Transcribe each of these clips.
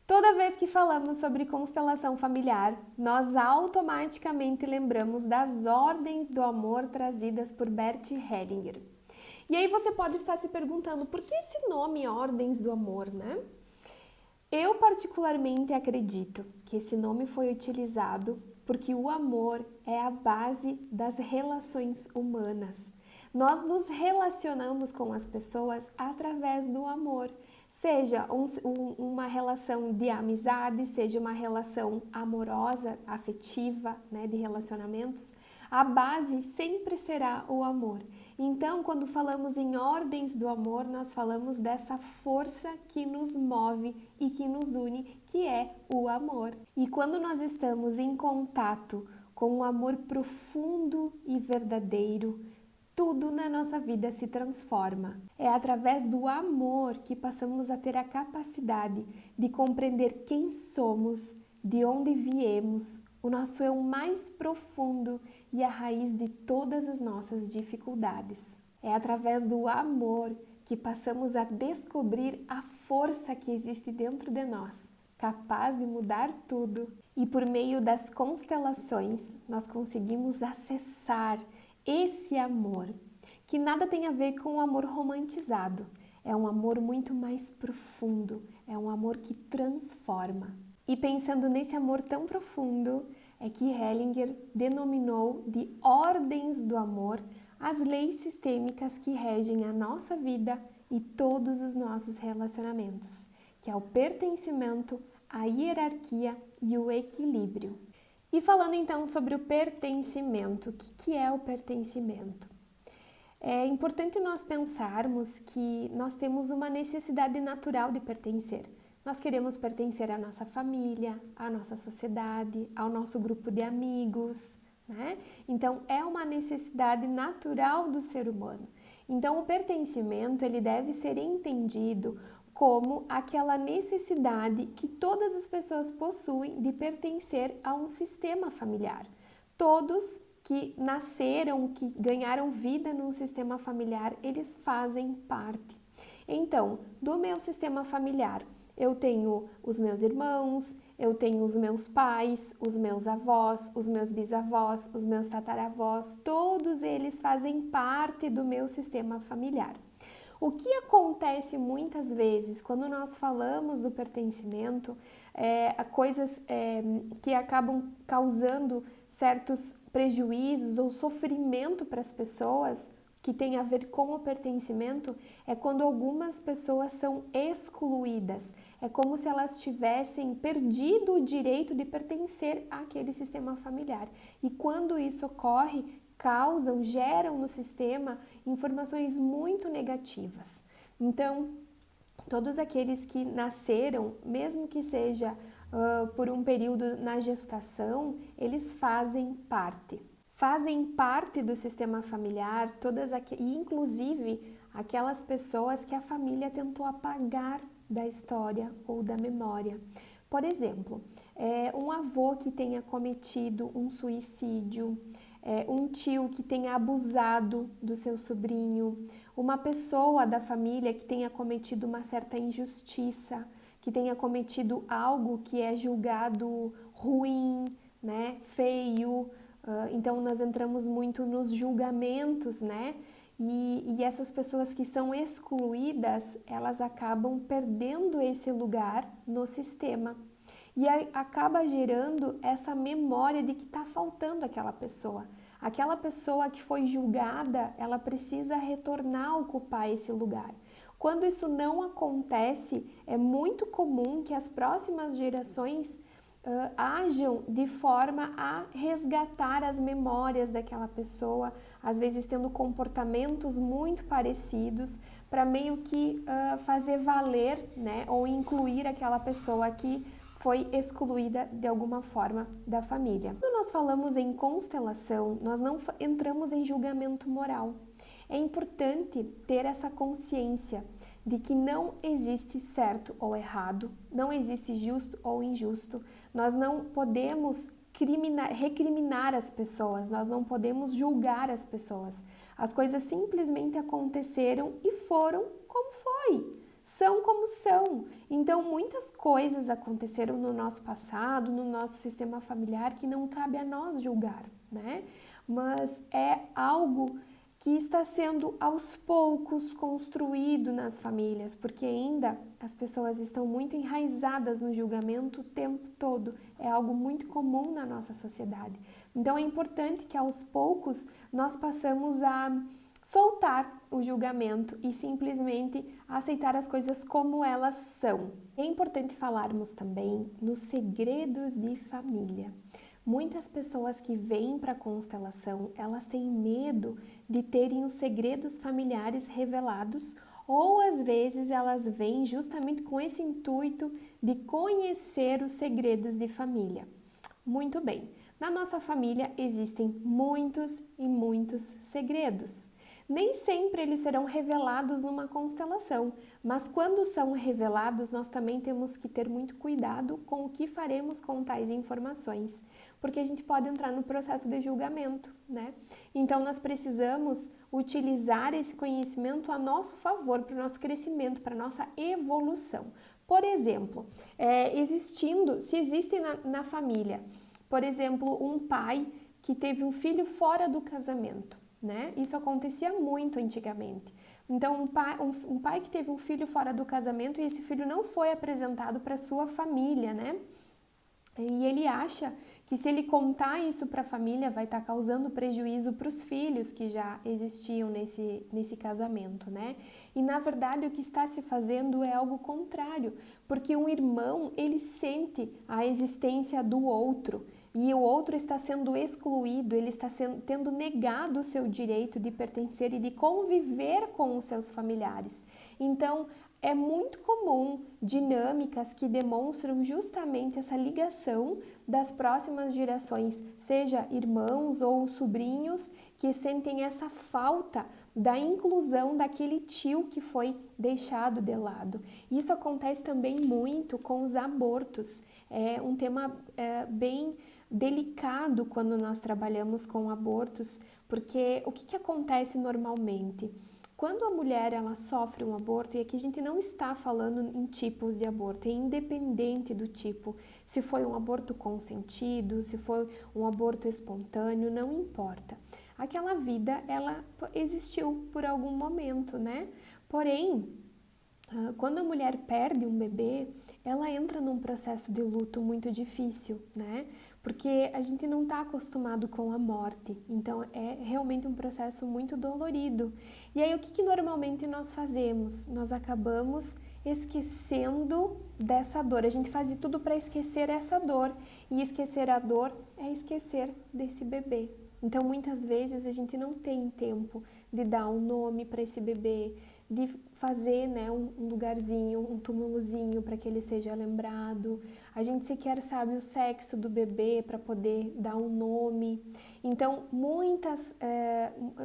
Toda vez que falamos sobre constelação familiar, nós automaticamente lembramos das ordens do amor trazidas por Bert Hellinger. E aí você pode estar se perguntando, por que esse nome Ordens do Amor, né? Eu particularmente acredito que esse nome foi utilizado porque o amor é a base das relações humanas. Nós nos relacionamos com as pessoas através do amor, seja uma relação de amizade, seja uma relação amorosa, afetiva, né, de relacionamentos, a base sempre será o amor. Então, quando falamos em ordens do amor, nós falamos dessa força que nos move e que nos une, que é o amor. E quando nós estamos em contato com o amor profundo e verdadeiro, tudo na nossa vida se transforma. É através do amor que passamos a ter a capacidade de compreender quem somos, de onde viemos, o nosso eu mais profundo e a raiz de todas as nossas dificuldades. É através do amor que passamos a descobrir a força que existe dentro de nós, capaz de mudar tudo. E por meio das constelações, nós conseguimos acessar esse amor, que nada tem a ver com o amor romantizado. É um amor muito mais profundo, é um amor que transforma. E pensando nesse amor tão profundo, é que Hellinger denominou de ordens do amor as leis sistêmicas que regem a nossa vida e todos os nossos relacionamentos, que é o pertencimento, a hierarquia e o equilíbrio. E falando então sobre o pertencimento, o que é o pertencimento? É importante nós pensarmos que nós temos uma necessidade natural de pertencer. Nós queremos pertencer à nossa família, à nossa sociedade, ao nosso grupo de amigos, né? Então, é uma necessidade natural do ser humano. Então, o pertencimento, ele deve ser entendido como aquela necessidade que todas as pessoas possuem de pertencer a um sistema familiar. Todos que nasceram, que ganharam vida num sistema familiar, eles fazem parte. Então, do meu sistema familiar, eu tenho os meus irmãos, eu tenho os meus pais, os meus avós, os meus bisavós, os meus tataravós, todos eles fazem parte do meu sistema familiar. O que acontece muitas vezes quando nós falamos do pertencimento, coisas que acabam causando certos prejuízos ou sofrimento para as pessoas, que tem a ver com o pertencimento, é quando algumas pessoas são excluídas. É como se elas tivessem perdido o direito de pertencer àquele sistema familiar. E quando isso ocorre, geram no sistema informações muito negativas. Então, todos aqueles que nasceram, mesmo que seja por um período na gestação, eles fazem parte. Fazem parte do sistema familiar, inclusive aquelas pessoas que a família tentou apagar da história ou da memória. Por exemplo, um avô que tenha cometido um suicídio, um tio que tenha abusado do seu sobrinho, uma pessoa da família que tenha cometido uma certa injustiça, que tenha cometido algo que é julgado ruim, né, feio. Então, nós entramos muito nos julgamentos, né? E essas pessoas que são excluídas, elas acabam perdendo esse lugar no sistema. E acaba gerando essa memória de que está faltando aquela pessoa. Aquela pessoa que foi julgada, ela precisa retornar a ocupar esse lugar. Quando isso não acontece, é muito comum que as próximas gerações ajam de forma a resgatar as memórias daquela pessoa, às vezes tendo comportamentos muito parecidos, para meio que fazer valer, né, ou incluir aquela pessoa que foi excluída de alguma forma da família. Quando nós falamos em constelação, nós não entramos em julgamento moral. É importante ter essa consciência de que não existe certo ou errado, não existe justo ou injusto. Nós não podemos recriminar as pessoas, nós não podemos julgar as pessoas. As coisas simplesmente aconteceram e foram como foi. são como são. Então, muitas coisas aconteceram no nosso passado, no nosso sistema familiar, que não cabe a nós julgar, né? Mas é algo que está sendo aos poucos construído nas famílias, porque ainda as pessoas estão muito enraizadas no julgamento o tempo todo. É algo muito comum na nossa sociedade. Então é importante que aos poucos nós passamos a soltar o julgamento e simplesmente aceitar as coisas como elas são. É importante falarmos também nos segredos de família. Muitas pessoas que vêm para a constelação, elas têm medo de terem os segredos familiares revelados, ou às vezes elas vêm justamente com esse intuito de conhecer os segredos de família. Muito bem, na nossa família existem muitos e muitos segredos. Nem sempre eles serão revelados numa constelação, mas quando são revelados, nós também temos que ter muito cuidado com o que faremos com tais informações, porque a gente pode entrar no processo de julgamento, né? Então, nós precisamos utilizar esse conhecimento a nosso favor, para o nosso crescimento, para a nossa evolução. Por exemplo, se existe na família, por exemplo, um pai que teve um filho fora do casamento, né? Isso acontecia muito antigamente. Então, um pai que teve um filho fora do casamento e esse filho não foi apresentado para sua família, né? E ele acha que se ele contar isso para a família vai estar causando prejuízo para os filhos que já existiam nesse casamento, né? E na verdade o que está se fazendo é algo contrário, porque um irmão, ele sente a existência do outro e o outro está sendo excluído, ele está tendo negado o seu direito de pertencer e de conviver com os seus familiares. Então, é muito comum dinâmicas que demonstram justamente essa ligação das próximas gerações, seja irmãos ou sobrinhos, que sentem essa falta da inclusão daquele tio que foi deixado de lado. Isso acontece também muito com os abortos. É um tema bem delicado quando nós trabalhamos com abortos, porque o que acontece normalmente? Quando a mulher ela sofre um aborto, e aqui a gente não está falando em tipos de aborto, é independente do tipo, se foi um aborto consentido, se foi um aborto espontâneo, não importa. Aquela vida, ela existiu por algum momento, né? Porém, quando a mulher perde um bebê, ela entra num processo de luto muito difícil, né? Porque a gente não está acostumado com a morte, então é realmente um processo muito dolorido. E aí o que normalmente nós fazemos? Nós acabamos esquecendo dessa dor, a gente faz de tudo para esquecer essa dor, e esquecer a dor é esquecer desse bebê. Então muitas vezes a gente não tem tempo de dar um nome para esse bebê, de fazer, né, um lugarzinho, um túmulozinho para que ele seja lembrado. A gente sequer sabe o sexo do bebê para poder dar um nome. Então,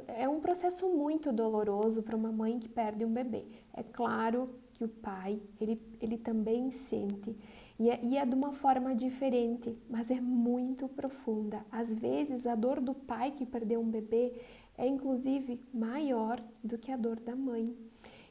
é um processo muito doloroso para uma mãe que perde um bebê. É claro que o pai, ele também sente. E é de uma forma diferente, mas é muito profunda. Às vezes, a dor do pai que perdeu um bebê é inclusive maior do que a dor da mãe.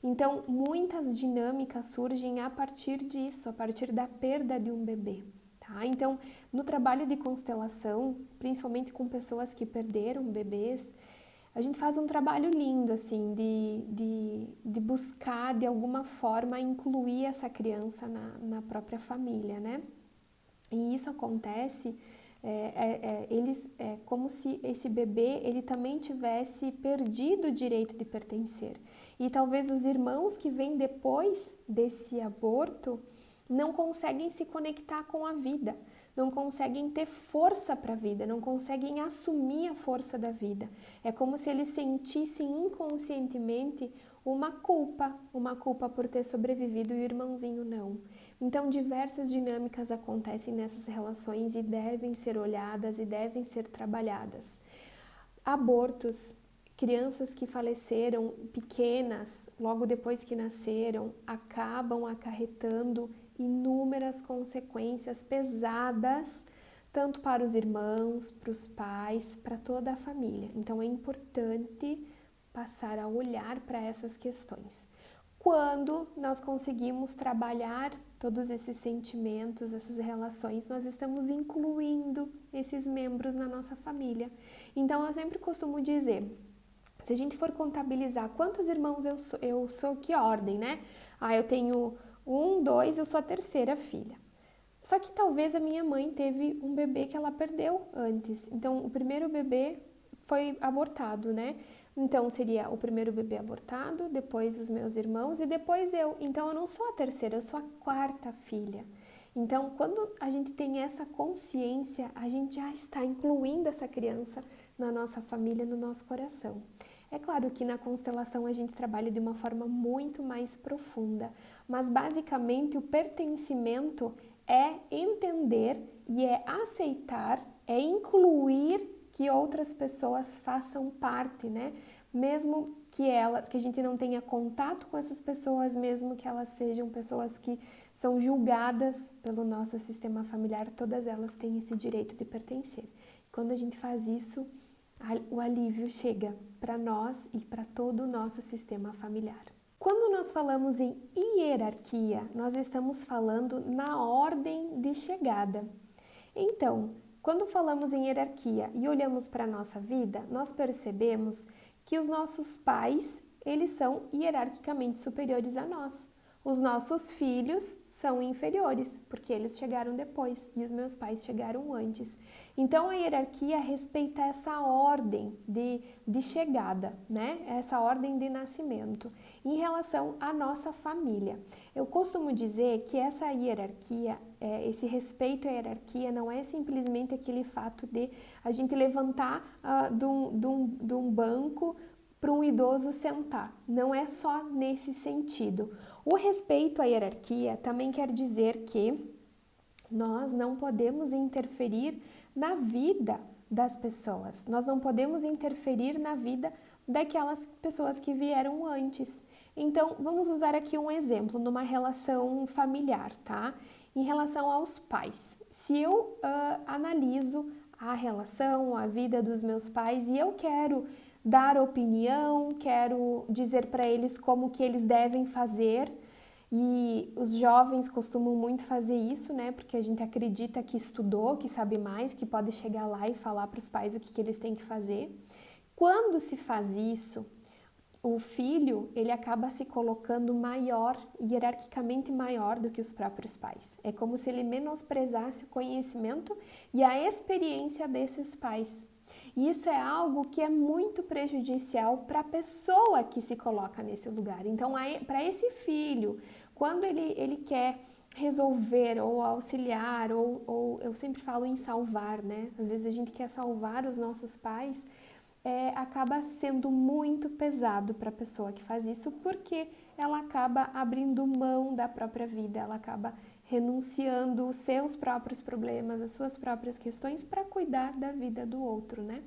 Então, muitas dinâmicas surgem a partir disso, a partir da perda de um bebê. Tá? Então, no trabalho de constelação, principalmente com pessoas que perderam bebês, a gente faz um trabalho lindo, assim, de buscar, de alguma forma, incluir essa criança na própria família, né? E isso acontece como se esse bebê ele também tivesse perdido o direito de pertencer. E talvez os irmãos que vêm depois desse aborto não conseguem se conectar com a vida, não conseguem ter força para a vida, não conseguem assumir a força da vida. É como se eles sentissem inconscientemente uma culpa por ter sobrevivido e o irmãozinho não. Então, diversas dinâmicas acontecem nessas relações e devem ser olhadas e devem ser trabalhadas. Abortos, crianças que faleceram pequenas, logo depois que nasceram, acabam acarretando inúmeras consequências pesadas, tanto para os irmãos, para os pais, para toda a família. Então, é importante passar a olhar para essas questões. Quando nós conseguimos trabalhar todos esses sentimentos, essas relações, nós estamos incluindo esses membros na nossa família. Então, eu sempre costumo dizer, se a gente for contabilizar quantos irmãos eu sou, que ordem, né? Eu tenho 1, 2, eu sou a terceira filha. Só que talvez a minha mãe teve um bebê que ela perdeu antes. Então, o primeiro bebê foi abortado, né? Então, seria o primeiro bebê abortado, depois os meus irmãos e depois eu. Então, eu não sou a terceira, eu sou a quarta filha. Então, quando a gente tem essa consciência, a gente já está incluindo essa criança na nossa família, no nosso coração. É claro que na constelação a gente trabalha de uma forma muito mais profunda, mas basicamente o pertencimento é entender e é aceitar, é incluir que outras pessoas façam parte, né? Mesmo que a gente não tenha contato com essas pessoas, mesmo que elas sejam pessoas que são julgadas pelo nosso sistema familiar, todas elas têm esse direito de pertencer. Quando a gente faz isso, o alívio chega para nós e para todo o nosso sistema familiar. Quando nós falamos em hierarquia, nós estamos falando na ordem de chegada. Então, quando falamos em hierarquia e olhamos para a nossa vida, nós percebemos que os nossos pais, eles são hierarquicamente superiores a nós. Os nossos filhos são inferiores, porque eles chegaram depois e os meus pais chegaram antes. Então, a hierarquia respeita essa ordem de chegada, né? Essa ordem de nascimento em relação à nossa família. Eu costumo dizer que essa hierarquia, esse respeito à hierarquia não é simplesmente aquele fato de a gente levantar de um banco para um idoso sentar. Não é só nesse sentido. O respeito à hierarquia também quer dizer que nós não podemos interferir na vida das pessoas. Nós não podemos interferir na vida daquelas pessoas que vieram antes. Então, vamos usar aqui um exemplo numa relação familiar, tá? Em relação aos pais. Se eu analiso a relação, a vida dos meus pais e eu quero dar opinião, quero dizer para eles como que eles devem fazer, e os jovens costumam muito fazer isso, né? Porque a gente acredita que estudou, que sabe mais, que pode chegar lá e falar para os pais o que eles têm que fazer. Quando se faz isso, o filho, ele acaba se colocando maior, hierarquicamente maior do que os próprios pais. É como se ele menosprezasse o conhecimento e a experiência desses pais. E isso é algo que é muito prejudicial para a pessoa que se coloca nesse lugar. Então, para esse filho, quando ele quer resolver ou auxiliar, ou eu sempre falo em salvar, né? Às vezes a gente quer salvar os nossos pais, acaba sendo muito pesado para a pessoa que faz isso, porque ela acaba abrindo mão da própria vida, ela acaba renunciando os seus próprios problemas, as suas próprias questões para cuidar da vida do outro, né?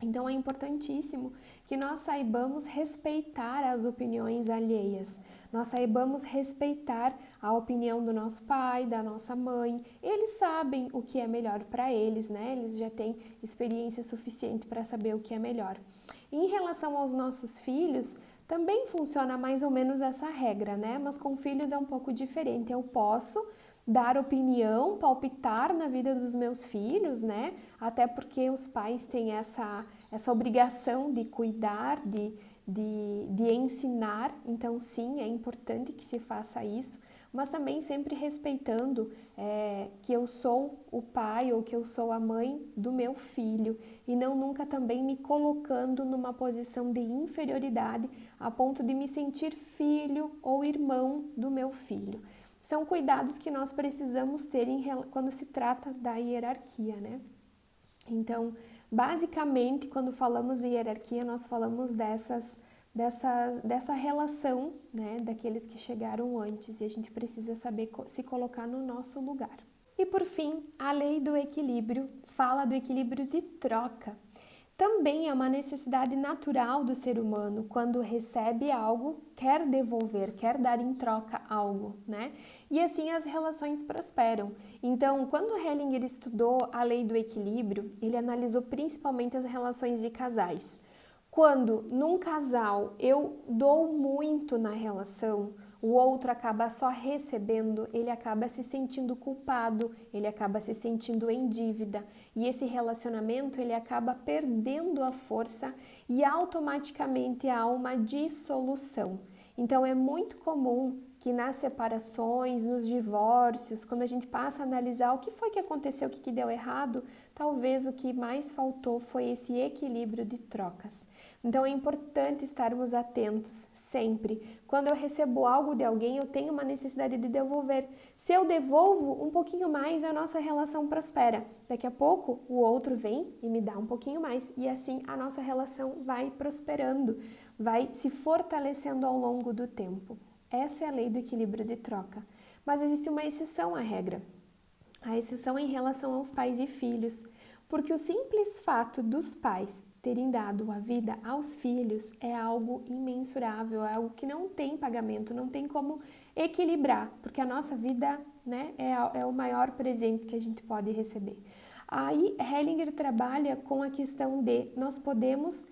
Então é importantíssimo que nós saibamos respeitar as opiniões alheias, nós saibamos respeitar a opinião do nosso pai, da nossa mãe. Eles sabem o que é melhor para eles, né? Eles já têm experiência suficiente para saber o que é melhor. Em relação aos nossos filhos, também funciona mais ou menos essa regra, né? Mas com filhos é um pouco diferente. Eu posso dar opinião, palpitar na vida dos meus filhos, né? Até porque os pais têm essa obrigação de cuidar, de ensinar. Então, sim, é importante que se faça isso, mas também sempre respeitando que eu sou o pai ou que eu sou a mãe do meu filho e não nunca também me colocando numa posição de inferioridade a ponto de me sentir filho ou irmão do meu filho. São cuidados que nós precisamos ter quando se trata da hierarquia, né? Então, basicamente, quando falamos de hierarquia, nós falamos dessa relação, né, daqueles que chegaram antes, e a gente precisa saber se colocar no nosso lugar. E por fim, a lei do equilíbrio fala do equilíbrio de troca. Também é uma necessidade natural do ser humano, quando recebe algo, quer devolver, quer dar em troca algo, né? E assim as relações prosperam. Então, quando Hellinger estudou a lei do equilíbrio, ele analisou principalmente as relações de casais. Quando num casal eu dou muito na relação, o outro acaba só recebendo, ele acaba se sentindo culpado, ele acaba se sentindo em dívida e esse relacionamento ele acaba perdendo a força e automaticamente há uma dissolução. Então é muito comum que nas separações, nos divórcios, quando a gente passa a analisar o que foi que aconteceu, o que deu errado, talvez o que mais faltou foi esse equilíbrio de trocas. Então é importante estarmos atentos sempre. Quando eu recebo algo de alguém, eu tenho uma necessidade de devolver. Se eu devolvo um pouquinho mais, a nossa relação prospera. Daqui a pouco, o outro vem e me dá um pouquinho mais. E assim a nossa relação vai prosperando, vai se fortalecendo ao longo do tempo. Essa é a lei do equilíbrio de troca. Mas existe uma exceção à regra. A exceção é em relação aos pais e filhos, porque o simples fato dos pais terem dado a vida aos filhos é algo imensurável, é algo que não tem pagamento, não tem como equilibrar, porque a nossa vida, né, é o maior presente que a gente pode receber. Aí Hellinger trabalha com a questão de nós podemos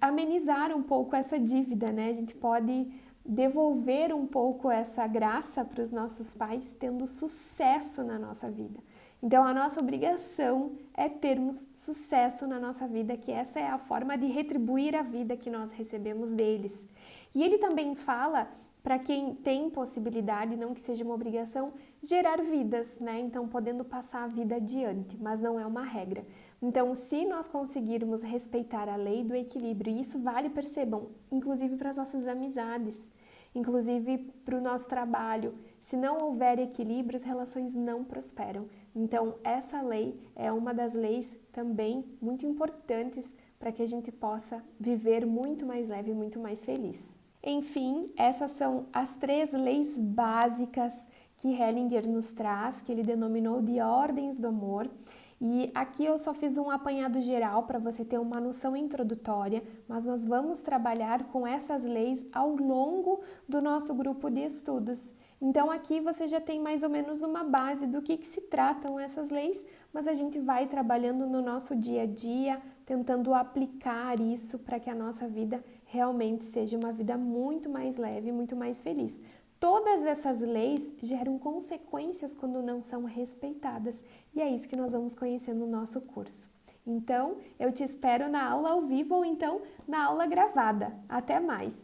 amenizar um pouco essa dívida, né? A gente pode devolver um pouco essa graça para os nossos pais, tendo sucesso na nossa vida. Então, a nossa obrigação é termos sucesso na nossa vida, que essa é a forma de retribuir a vida que nós recebemos deles. E ele também fala para quem tem possibilidade, não que seja uma obrigação, gerar vidas, né? Então, podendo passar a vida adiante, mas não é uma regra. Então, se nós conseguirmos respeitar a lei do equilíbrio, e isso vale, percebam, inclusive para as nossas amizades, inclusive para o nosso trabalho, se não houver equilíbrio, as relações não prosperam. Então, essa lei é uma das leis também muito importantes para que a gente possa viver muito mais leve, muito mais feliz. Enfim, essas são as 3 leis básicas que Hellinger nos traz, que ele denominou de ordens do amor. E aqui eu só fiz um apanhado geral para você ter uma noção introdutória, mas nós vamos trabalhar com essas leis ao longo do nosso grupo de estudos. Então aqui você já tem mais ou menos uma base do que se tratam essas leis, mas a gente vai trabalhando no nosso dia a dia, tentando aplicar isso para que a nossa vida realmente seja uma vida muito mais leve, muito mais feliz. Todas essas leis geram consequências quando não são respeitadas e é isso que nós vamos conhecer no nosso curso. Então, eu te espero na aula ao vivo ou então na aula gravada. Até mais!